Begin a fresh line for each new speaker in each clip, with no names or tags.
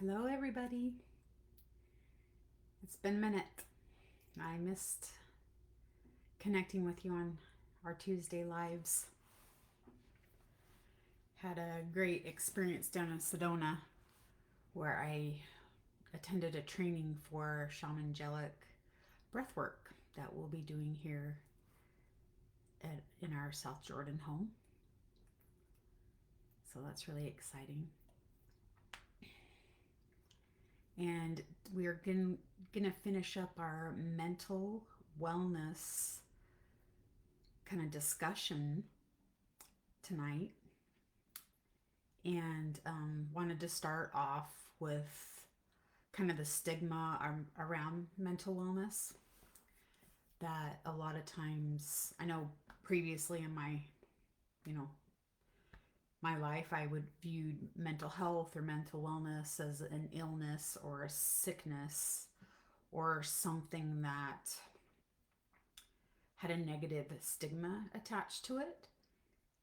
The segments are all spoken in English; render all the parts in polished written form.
Hello, everybody. It's been a minute. I missed connecting with you on our Tuesday lives. Had a great experience down in Sedona where I attended a training for shamanic breathwork that we'll be doing here in our South Jordan home. So that's really exciting. And we're going to finish up our mental wellness kind of discussion tonight, and wanted to start off with kind of the stigma around mental wellness. That a lot of times, I know previously in you know, my life, I would view mental health or mental wellness as an illness or a sickness or something that had a negative stigma attached to it.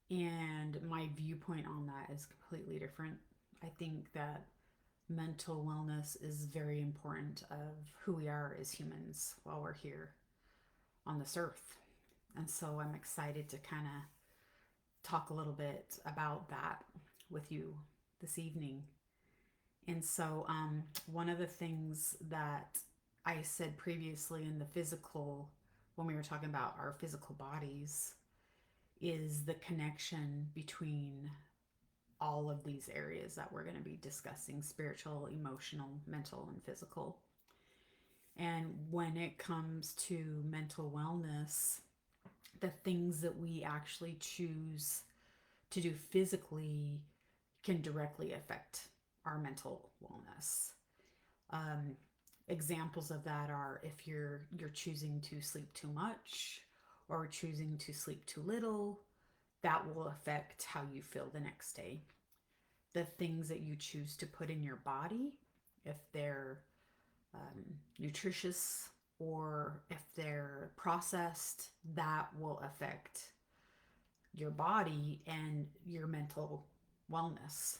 And my viewpoint on that is completely different. I think that mental wellness is very important of who we are as humans while we're here on this earth. And so I'm excited to kind of talk a little bit about that with you this evening. And so, one of the things that I said previously in the physical, when we were talking about our physical bodies, is the connection between all of these areas that we're going to be discussing: spiritual, emotional, mental, and physical. And when it comes to mental wellness, the things that we actually choose to do physically can directly affect our mental wellness. Um, Examples of that are if you're choosing to sleep too much or choosing to sleep too little, that will affect how you feel the next day. The things that you choose to put in your body, if they're nutritious or if they're processed, that will affect your body and your mental wellness.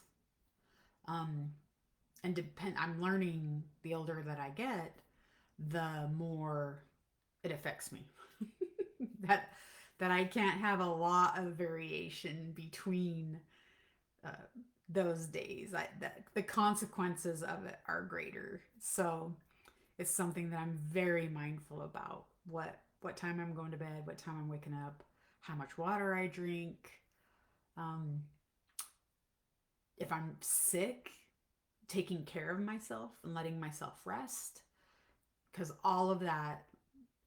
Um, and I'm learning the older that I get, the more it affects me. that that I can't have a lot of variation between uh, those days. The consequences of it are greater. So it's something that I'm very mindful about. What time I'm going to bed, what time I'm waking up, how much water I drink. Um, if I'm sick, taking care of myself and letting myself rest, because all of that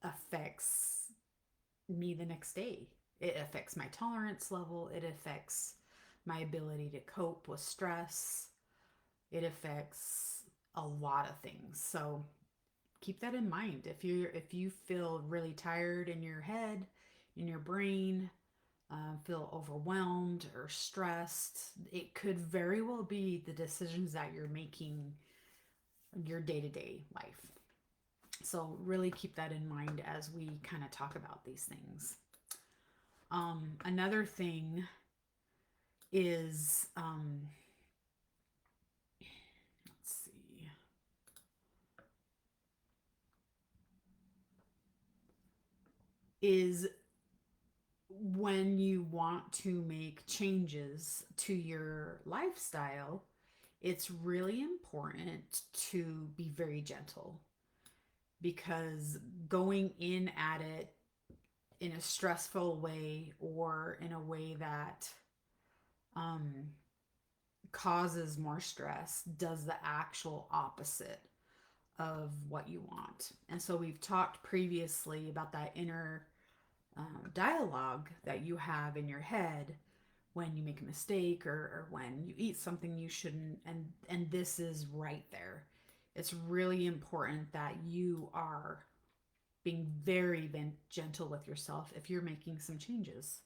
affects me the next day. It affects my tolerance level. It affects my ability to cope with stress. It affects a lot of things. So keep that in mind. If you feel really tired in your head, in your brain, feel overwhelmed or stressed, it could very well be the decisions that you're making your day-to-day life. So really keep that in mind as we kind of talk about these things. Another thing is, let's see, is when you want to make changes to your lifestyle, it's really important to be very gentle, because going in at it in a stressful way or in a way that um, causes more stress does the actual opposite of what you want. And so we've talked previously about that inner dialogue that you have in your head when you make a mistake, or when you eat something you shouldn't, and this is right there. It's really important that you are being very gentle with yourself if you're making some changes.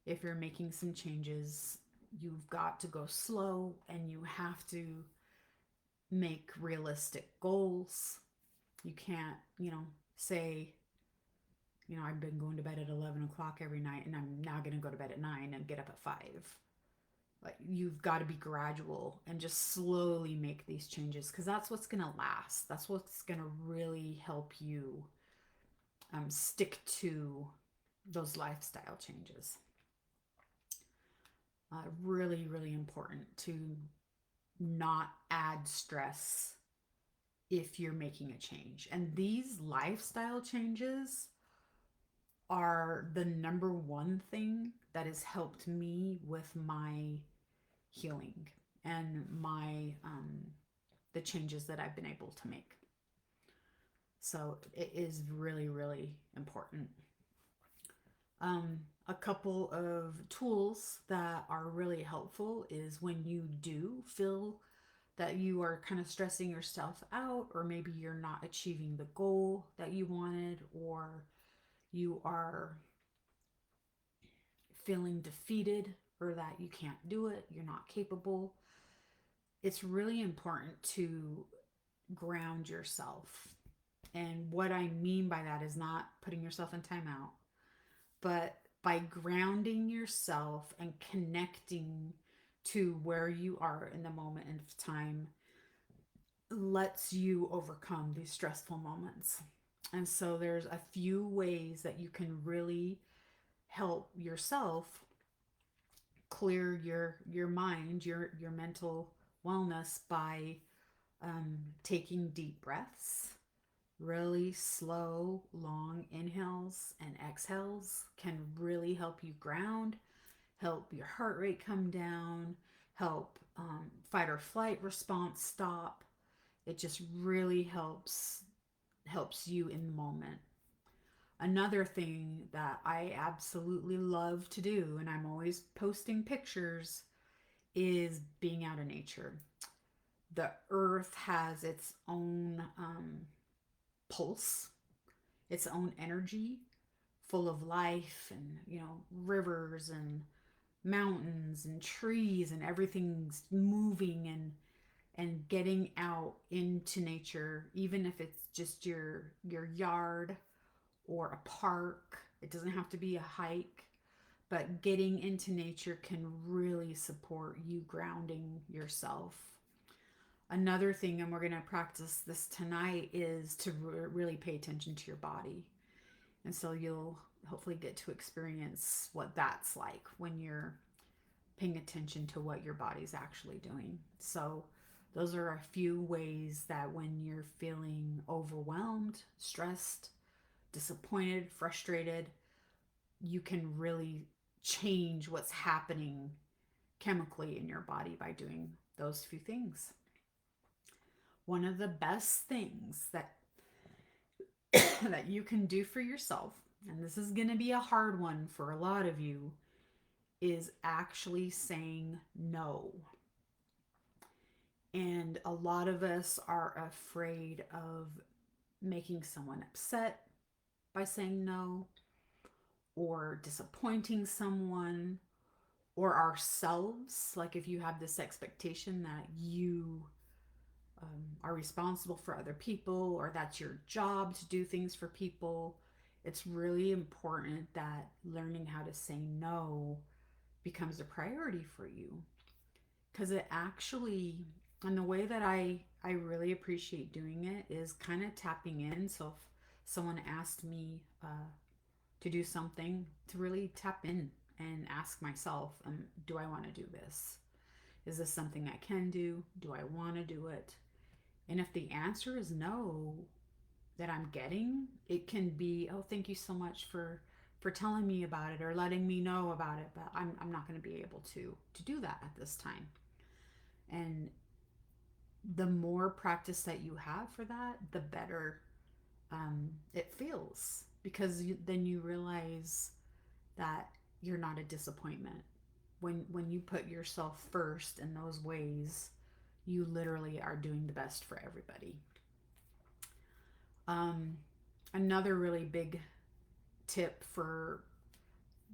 If you're making some changes, you've got to go slow and you have to make realistic goals. You can't, say, I've been going to bed at 11 o'clock every night and I'm now going to go to bed at 9 and get up at 5. Like, you've got to be gradual and just slowly make these changes, because that's what's going to last. That's what's going to really help you stick to those lifestyle changes. Really, really important to not add stress if you're making a change. And these lifestyle changes are the number one thing that has helped me with my healing and my the changes that I've been able to make. So it is really, really important. A couple of tools that are really helpful is when you do feel that you are kind of stressing yourself out, or maybe you're not achieving the goal that you wanted, or you are feeling defeated, or that you can't do it, you're not capable. It's really important to ground yourself. And what I mean by that is not putting yourself in timeout, but by grounding yourself and connecting to where you are in the moment of time lets you overcome these stressful moments. And so there's a few ways that you can really help yourself clear your mind, your mental wellness by taking deep breaths. Really slow, long inhales and exhales can really help you ground, help your heart rate come down, help fight or flight response stop. It just really helps you in the moment. Another thing that I absolutely love to do, and I'm always posting pictures, is being out in nature. The earth has its own pulse, its own energy, full of life, and rivers and mountains and trees, and everything's moving, and getting out into nature, even if it's just your yard or a park. It doesn't have to be a hike, but getting into nature can really support you grounding yourself. Another thing, and we're going to practice this tonight, is to really pay attention to your body. And so you'll hopefully get to experience what that's like when you're paying attention to what your body's actually doing. So those are a few ways that when you're feeling overwhelmed, stressed, disappointed, frustrated, you can really change what's happening chemically in your body by doing those few things. One of the best things that that you can do for yourself, and this is going to be a hard one for a lot of you, is actually saying no. And a lot of us are afraid of making someone upset by saying no, or disappointing someone, or ourselves. Like, if you have this expectation that you are responsible for other people, or that's your job to do things for people, it's really important that learning how to say no becomes a priority for you. Because it actually, and the way that I really appreciate doing it is kind of tapping in. So if someone asked me to do something, to really tap in and ask myself, do I want to do this? Is this something I can do? Do I want to do it? And if the answer is no, that I'm getting, it can be, oh, thank you so much for telling me about it or letting me know about it, but I'm not going to be able to do that at this time. And the more practice that you have for that, the better it feels, because then you realize that you're not a disappointment. When you put yourself first in those ways, you literally are doing the best for everybody. Um, Another really big tip for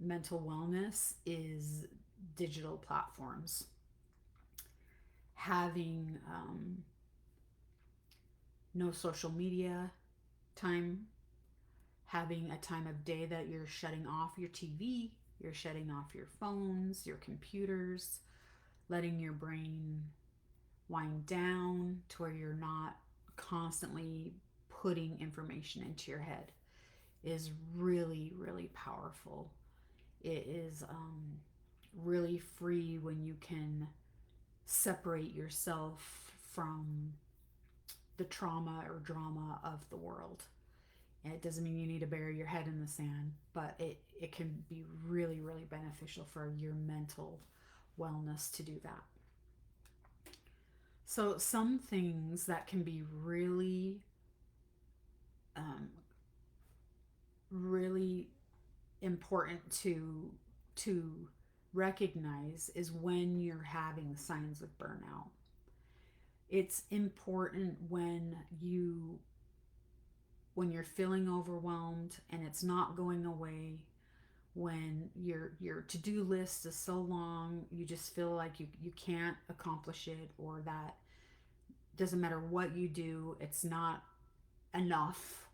mental wellness is digital platforms. Having no social media time, having a time of day that you're shutting off your TV, you're shutting off your phones, your computers, letting your brain wind down to where you're not constantly putting information into your head is really, really powerful. It is really free when you can separate yourself from the trauma or drama of the world. And it doesn't mean you need to bury your head in the sand, but it can be really, really beneficial for your mental wellness to do that. So, some things that can be really, um, really important to recognize is when you're having signs of burnout. It's important when you're feeling overwhelmed and it's not going away, when your to-do list is so long you just feel like you can't accomplish it, or that doesn't matter what you do, it's not enough.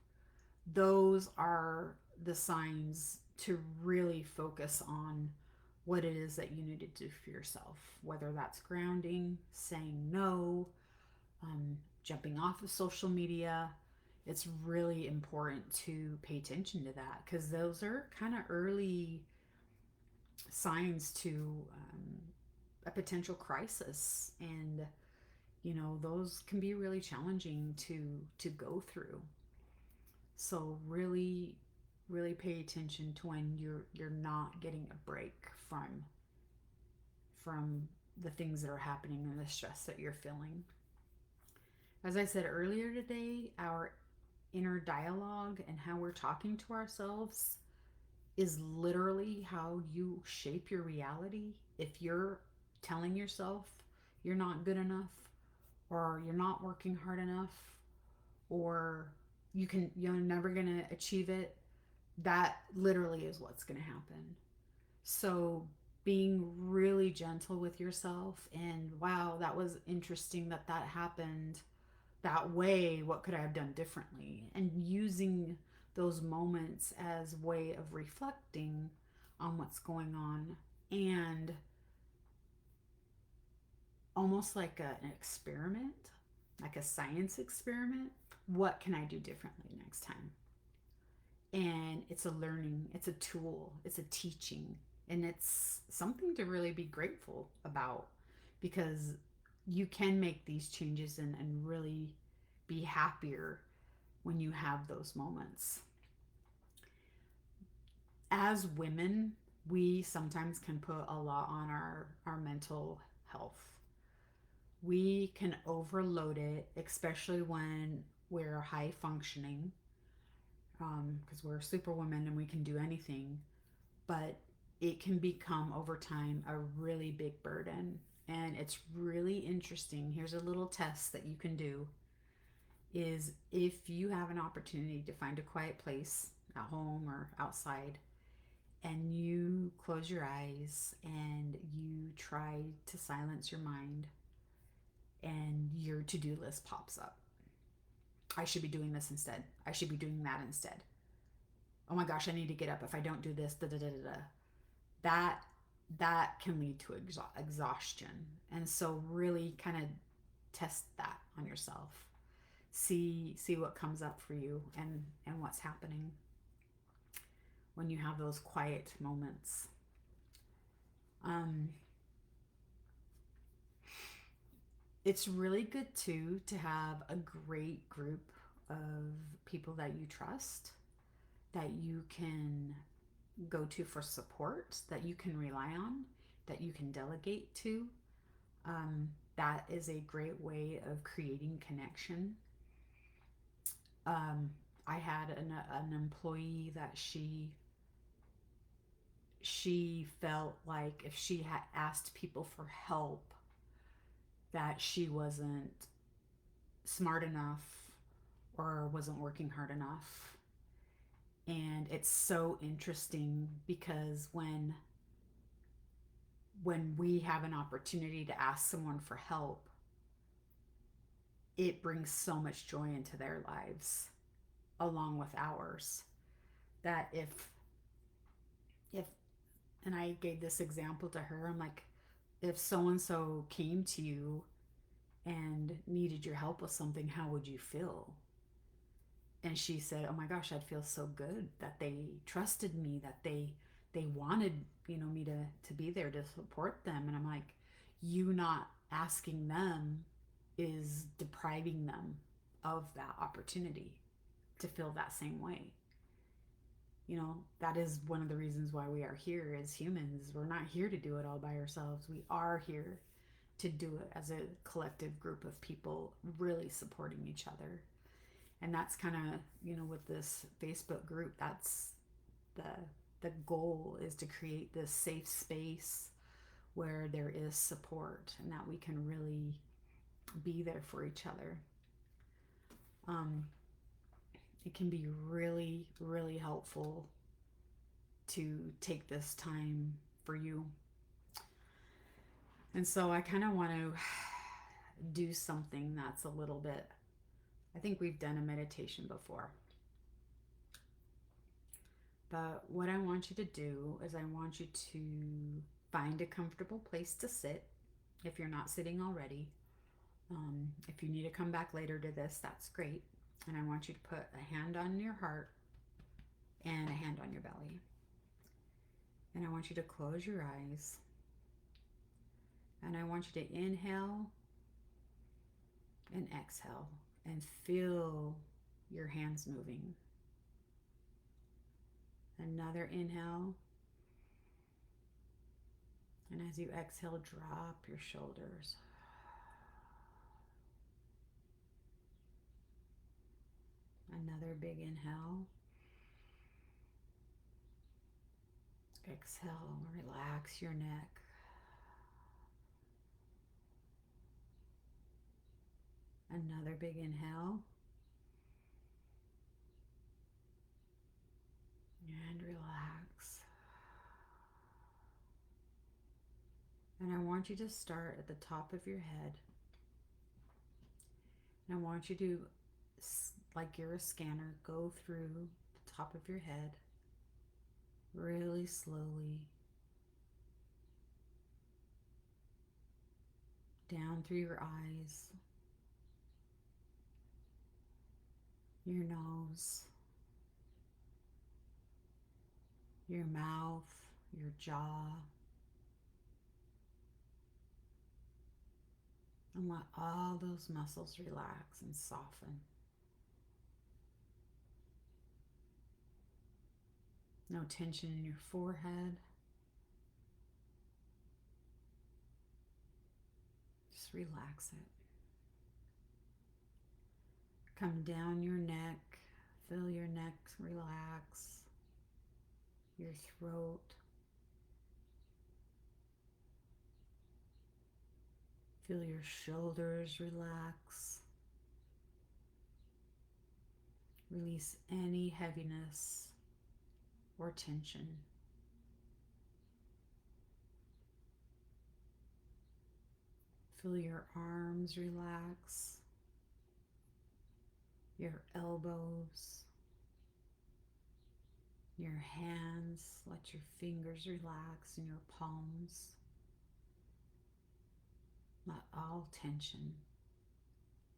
Those are the signs to really focus on what it is that you need to do for yourself, whether that's grounding, saying no, jumping off of social media. It's really important to pay attention to that because those are kind of early signs to a potential crisis, and those can be really challenging to go through. So really, really pay attention to when you're not getting a break from the things that are happening and the stress that you're feeling. As I said earlier today, our inner dialogue and how we're talking to ourselves is literally how you shape your reality. If you're telling yourself you're not good enough, or you're not working hard enough, or you're never going to achieve it, that literally is what's going to happen. So being really gentle with yourself, and wow, that was interesting that that happened that way, what could I have done differently, and using those moments as way of reflecting on what's going on, and almost like an experiment, like a science experiment. What can I do differently next time? And it's a learning, it's a tool, it's a teaching, and it's something to really be grateful about, because you can make these changes and really be happier when you have those moments. As women, we sometimes can put a lot on our mental health. We can overload it, especially when we're high functioning, because we're superwomen and we can do anything. But it can become over time a really big burden. And it's really interesting. Here's a little test that you can do: is if you have an opportunity to find a quiet place at home or outside, and you close your eyes and you try to silence your mind, and your to-do list pops up. I should be doing this instead. I should be doing that instead. Oh my gosh, I need to get up. If I don't do this, da da da da da. That that can lead to exhaustion. And so really kind of test that on yourself. See what comes up for you, and what's happening when you have those quiet moments. Um, it's really good too to have a great group of people that you trust, that you can go to for support, that you can rely on, that you can delegate to. That is a great way of creating connection. Um, I had an employee that she felt like if she had asked people for help, that she wasn't smart enough or wasn't working hard enough. And it's so interesting because when we have an opportunity to ask someone for help, it brings so much joy into their lives along with ours. That if and I gave this example to her, I'm like, if so and so came to you and needed your help with something, how would you feel? And she said, oh my gosh, I'd feel so good that they trusted me, that they wanted, me to be there to support them. And I'm like, you not asking them is depriving them of that opportunity to feel that same way. That is one of the reasons why we are here as humans. We're not here to do it all by ourselves. We are here to do it as a collective group of people really supporting each other. And that's kind of, with this Facebook group, that's the the goal, is to create this safe space where there is support and that we can really be there for each other. um, it can be really, really helpful to take this time for you. And so I kind of want to do something that's a little bit, I think we've done a meditation before. But what I want you to do is I want you to find a comfortable place to sit if you're not sitting already. If you need to come back later to this, that's great. And I want you to put a hand on your heart and a hand on your belly. And I want you to close your eyes. And I want you to inhale and exhale and feel your hands moving. Another inhale. And as you exhale, drop your shoulders. Another big inhale. Exhale, relax your neck. Another big inhale. And relax. And I want you to start at the top of your head. And I want you to, like you're a scanner, go through the top of your head really slowly, down through your eyes, your nose, your mouth, your jaw, and let all those muscles relax and soften. No tension in your forehead. Just relax it. Come down your neck. Feel your neck relax. Your throat. Feel your shoulders relax. Release any heaviness or tension. Feel your arms relax, your elbows, your hands. Let your fingers relax in your palms. Let all tension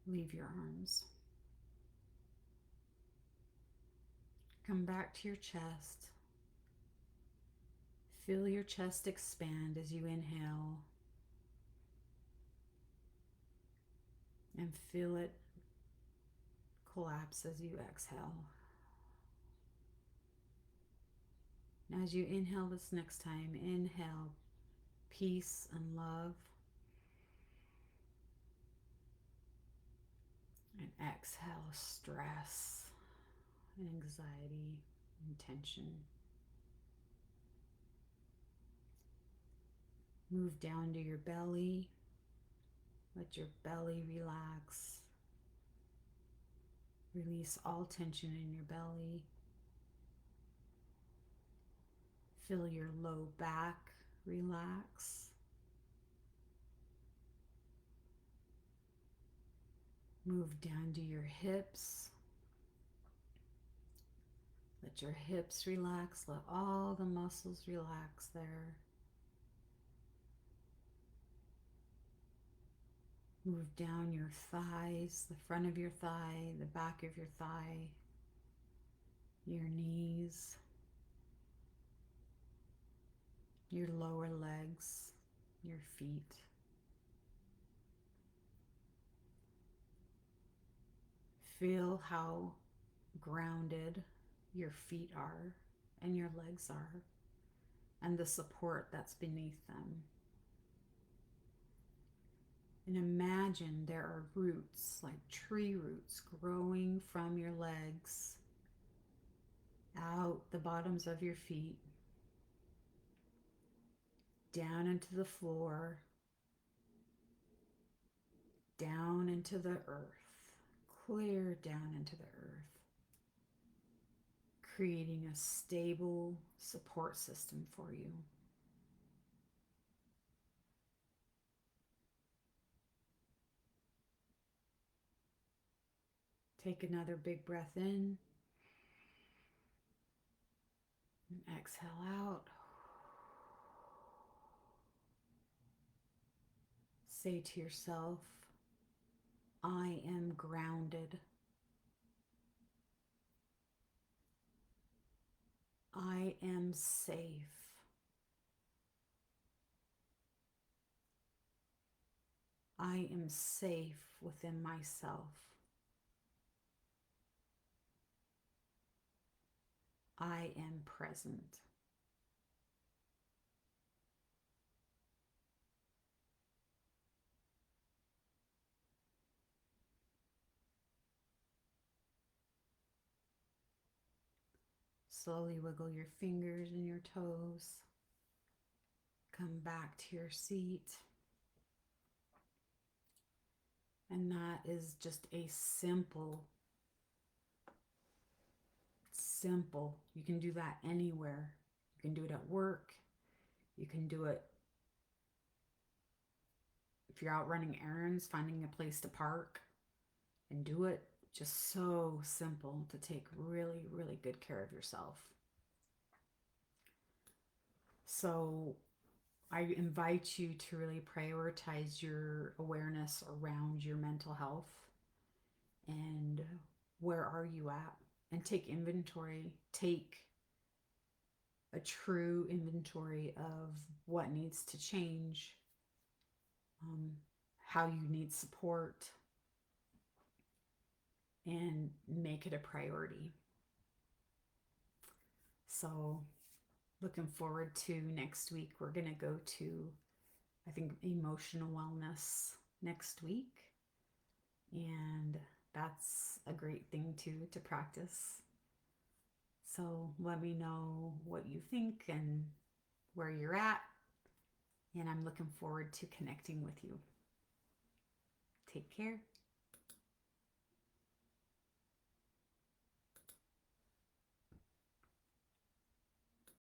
leave your arms. Come back to your chest. Feel your chest expand as you inhale, and feel it collapse as you exhale. Now, as you inhale this next time, inhale peace and love, and exhale stress, anxiety, and tension. Move down to your belly. Let your belly relax. Release all tension in your belly. Feel your low back relax. Move down to your hips. Let your hips relax. Let all the muscles relax there. Move down your thighs, the front of your thigh, the back of your thigh, your knees, your lower legs, your feet. Feel how grounded your feet are and your legs are, and the support that's beneath them. And imagine there are roots, like tree roots, growing from your legs out the bottoms of your feet, down into the floor, down into the earth, clear down into the earth, creating a stable support system for you. Take another big breath in and exhale out. Say to yourself, I am grounded. I am safe. I am safe within myself. I am present. Slowly wiggle your fingers and your toes. Come back to your seat. And that is just a simple. You can do that anywhere. You can do it at work. You can do it if you're out running errands, finding a place to park and do it. Just so simple to take really, really good care of yourself. So I invite you to really prioritize your awareness around your mental health and where are you at, and take inventory. Take a true inventory of what needs to change, how you need support, and make it a priority. So looking forward to next week. We're going to go to, I think, emotional wellness next week. And that's a great thing to practice. So let me know what you think and where you're at. And I'm looking forward to connecting with you. Take care.